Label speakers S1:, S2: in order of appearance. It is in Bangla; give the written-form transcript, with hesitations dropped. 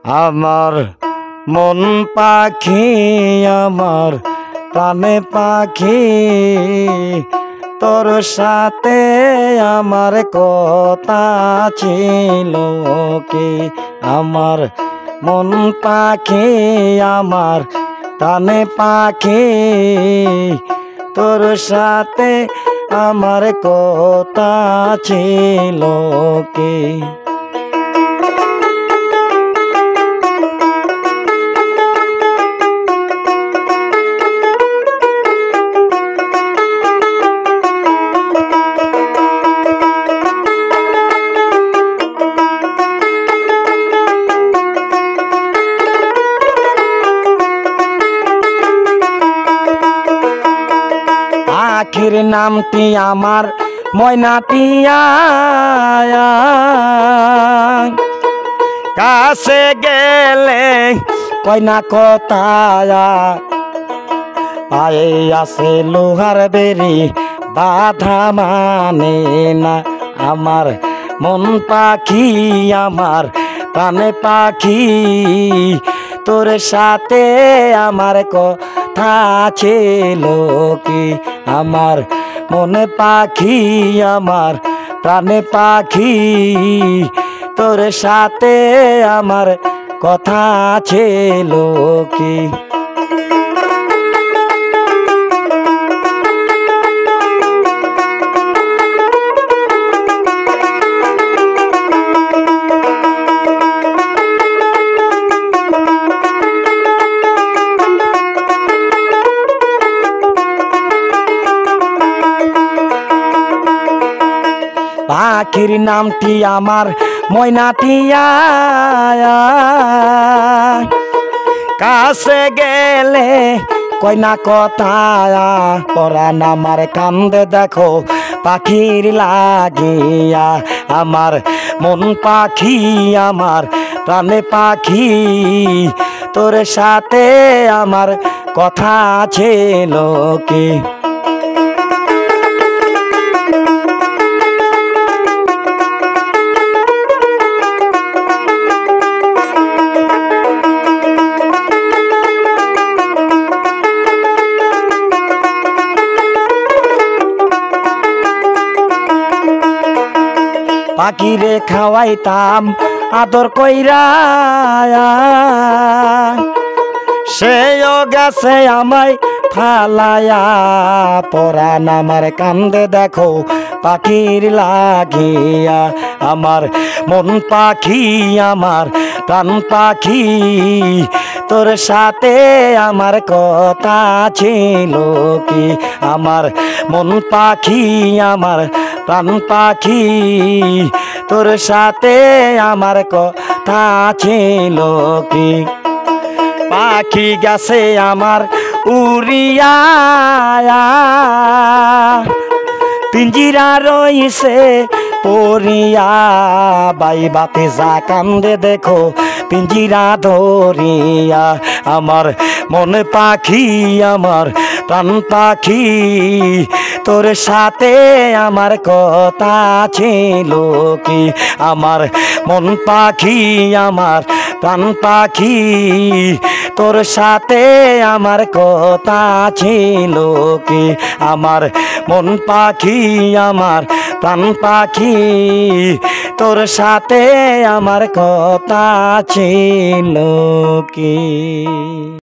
S1: আমার মন পাখি, আমার প্রাণে পাখি, তোর সাথে আমার কথা ছিল কি। আমার মন পাখি, আমার প্রাণে পাখি, তোর সাথে আমার কথা ছিল কি। পাখির নামটি আমার ময়নাটিয়া, কাছে গেলে কয়না কথা, পায়ে আছে লোহার বেরি বাধা মানে না। আমার মন পাখি, আমার প্রাণে পাখি, তোর সাথে আমার কথা ছিল কি। আমার মন পাখি, আমার প্রাণে পাখি, তোর সাথে আমার কথা ছিল কি। পাখির নামটি আমার ময়নাটিয়া, কাছে গেলে কয়না কথা, পরাণ আমার কান্দে দেখো পাখির লাগিয়া। আমার মন পাখি, আমার প্রাণে পাখি, তোর সাথে আমার কথা ছিল কি। পাখিরে খাওয়াইতাম আদর কইরা, সেও গেছে আমায় ফালায়া। পরাণ আমার কান্দে দেখো পাখির লাগিয়া। আমার মন পাখি, আমার প্রাণ পাখি, তোর সাথে আমার কথা ছিল কি। আমার মন পাখি, আমার প্রাণ পাখি, তোর সাথে আমার কথা ছিল কি। পাখি গেছে আমার উড়িয়া, পিঞ্জিরা রইছে পড়িয়া। বাই বাতে যা কান্দে দেখো পিঞ্জিরা ধরিয়া। আমার মন পাখি, আমার প্রাণ পাখি, তোর সাথে আমার কথা ছিল কি। আমার মন পাখি, আমার প্রাণ পাখি, তোর সাথে আমার কথা ছিল কি। আমার মন পাখি, আমার প্রাণ পাখি, তোর সাথে আমার কথা ছিল কি।